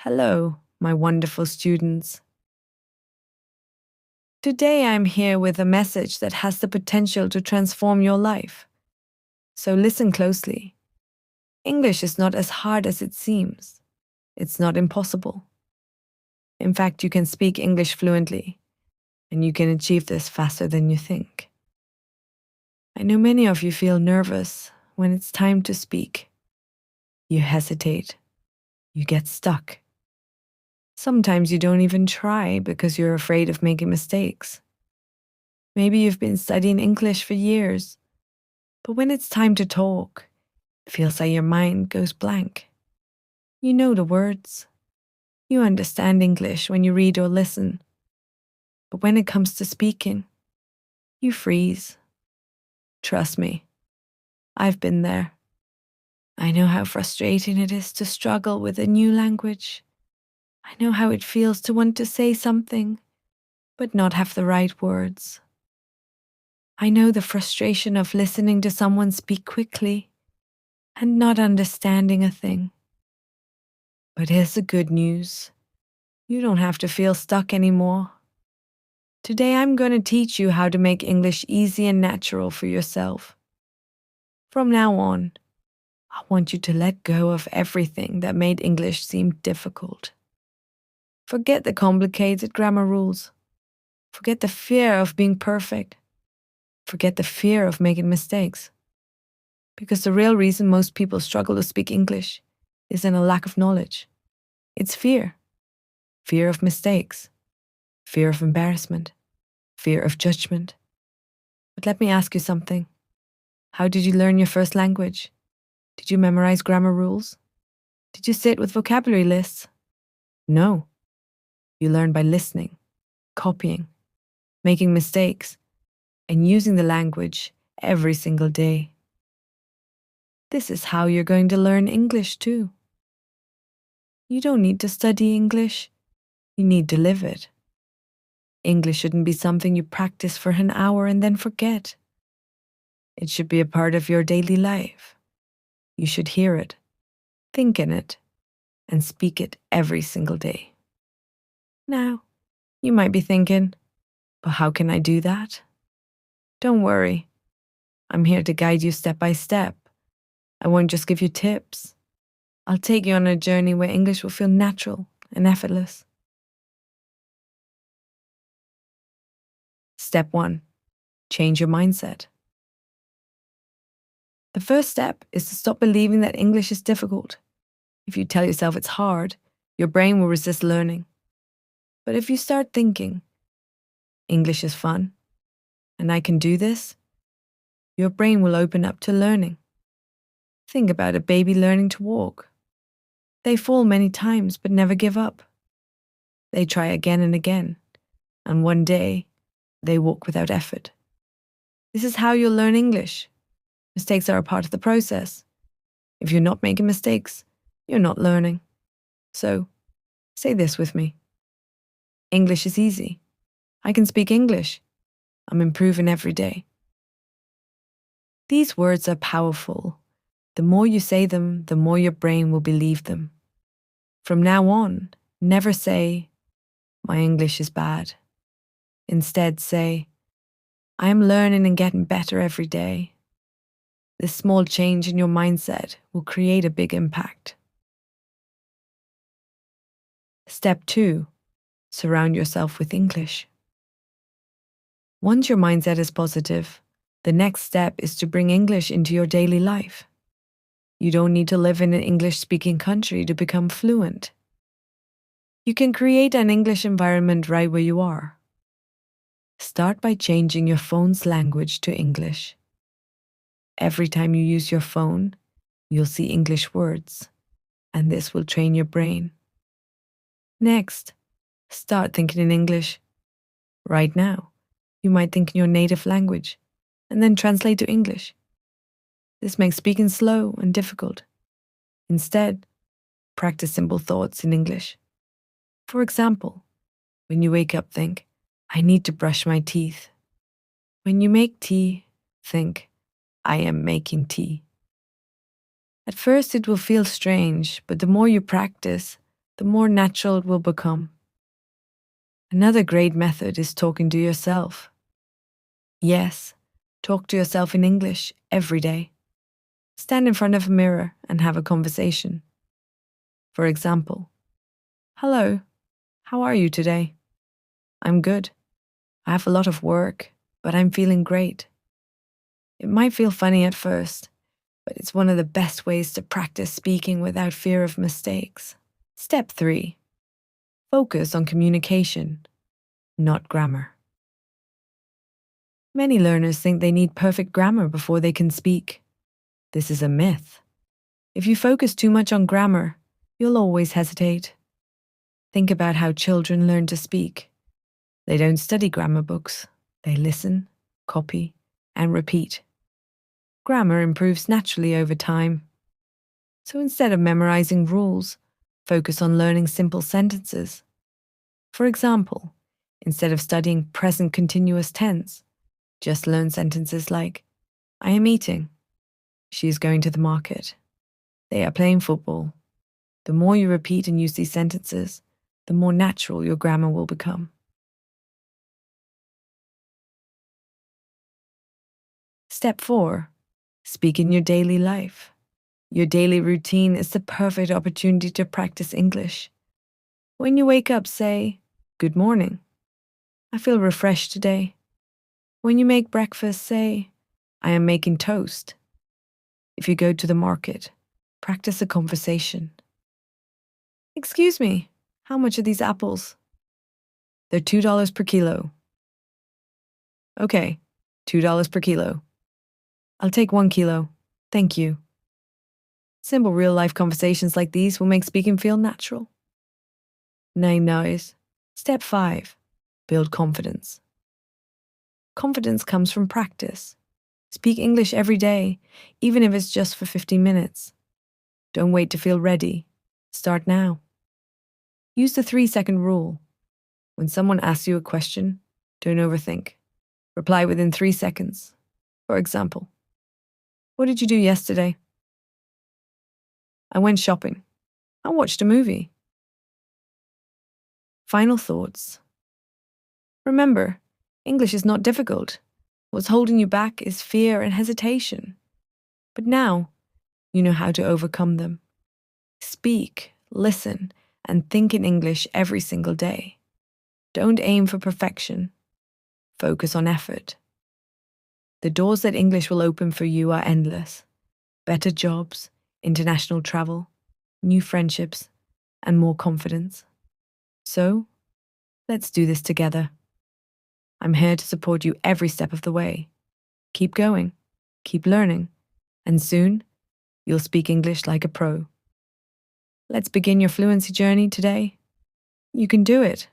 Hello, my wonderful students. Today I'm here with a message that has the potential to transform your life. So listen closely. English is not as hard as it seems. It's not impossible. In fact, you can speak English fluently, and you can achieve this faster than you think. I know many of you feel nervous when it's time to speak. You hesitate. You get stuck. Sometimes you don't even try because you're afraid of making mistakes. Maybe you've been studying English for years, but when it's time to talk, it feels like your mind goes blank. You know the words. You understand English when you read or listen. But when it comes to speaking, you freeze. Trust me, I've been there. I know how frustrating it is to struggle with a new language. I know how it feels to want to say something, but not have the right words. I know the frustration of listening to someone speak quickly and not understanding a thing. But here's the good news. You don't have to feel stuck anymore. Today I'm going to teach you how to make English easy and natural for yourself. From now on, I want you to let go of everything that made English seem difficult. Forget the complicated grammar rules. Forget the fear of being perfect. Forget the fear of making mistakes. Because the real reason most people struggle to speak English isn't a lack of knowledge. It's fear. Fear of mistakes. Fear of embarrassment. Fear of judgment. But let me ask you something. How did you learn your first language? Did you memorize grammar rules? Did you sit with vocabulary lists? No. You learn by listening, copying, making mistakes, and using the language every single day. This is how you're going to learn English too. You don't need to study English. You need to live it. English shouldn't be something you practice for an hour and then forget. It should be a part of your daily life. You should hear it, think in it, and speak it every single day. Now, you might be thinking, but how can I do that? Don't worry. I'm here to guide you step by step. I won't just give you tips. I'll take you on a journey where English will feel natural and effortless. Step 1. Change your mindset. The first step is to stop believing that English is difficult. If you tell yourself it's hard, your brain will resist learning. But if you start thinking, English is fun, and I can do this, your brain will open up to learning. Think about a baby learning to walk. They fall many times but never give up. They try again and again, and one day, they walk without effort. This is how you'll learn English. Mistakes are a part of the process. If you're not making mistakes, you're not learning. So, say this with me. English is easy. I can speak English. I'm improving every day. These words are powerful. The more you say them, the more your brain will believe them. From now on, never say, my English is bad. Instead, say, I am learning and getting better every day. This small change in your mindset will create a big impact. Step 2. Surround yourself with English. Once your mindset is positive, the next step is to bring English into your daily life. You don't need to live in an English-speaking country to become fluent. You can create an English environment right where you are. Start by changing your phone's language to English. Every time you use your phone, you'll see English words, and this will train your brain. Next, start thinking in English. Right now, you might think in your native language, and then translate to English. This makes speaking slow and difficult. Instead, practice simple thoughts in English. For example, when you wake up, think, I need to brush my teeth. When you make tea, think, I am making tea. At first it will feel strange, but the more you practice, the more natural it will become. Another great method is talking to yourself. Yes, talk to yourself in English every day. Stand in front of a mirror and have a conversation. For example, "Hello, how are you today?" "I'm good. I have a lot of work, but I'm feeling great." It might feel funny at first, but it's one of the best ways to practice speaking without fear of mistakes. Step 3. Focus on communication, not grammar. Many learners think they need perfect grammar before they can speak. This is a myth. If you focus too much on grammar, you'll always hesitate. Think about how children learn to speak. They don't study grammar books. They listen, copy, and repeat. Grammar improves naturally over time. So instead of memorizing rules, focus on learning simple sentences. For example, instead of studying present continuous tense, just learn sentences like, "I am eating. She is going to the market. They are playing football." The more you repeat and use these sentences, the more natural your grammar will become. Step 4. Speak in your daily life. Your daily routine is the perfect opportunity to practice English. When you wake up, say, "Good morning. I feel refreshed today." When you make breakfast, say, "I am making toast." If you go to the market, practice a conversation. "Excuse me, how much are these apples?" "They're $2 per kilo." "Okay, $2 per kilo. I'll take 1 kilo. Thank you." Simple real-life conversations like these will make speaking feel natural. Nice. Step 5. Build confidence. Confidence comes from practice. Speak English every day, even if it's just for 15 minutes. Don't wait to feel ready. Start now. Use the 3-second rule. When someone asks you a question, don't overthink. Reply within 3 seconds. For example, "What did you do yesterday?" "I went shopping." "I watched a movie." Final thoughts. Remember, English is not difficult. What's holding you back is fear and hesitation. But now, you know how to overcome them. Speak, listen, and think in English every single day. Don't aim for perfection. Focus on effort. The doors that English will open for you are endless. Better jobs, international travel, new friendships, and more confidence. So, let's do this together. I'm here to support you every step of the way. Keep going, keep learning, and soon, you'll speak English like a pro. Let's begin your fluency journey today. You can do it.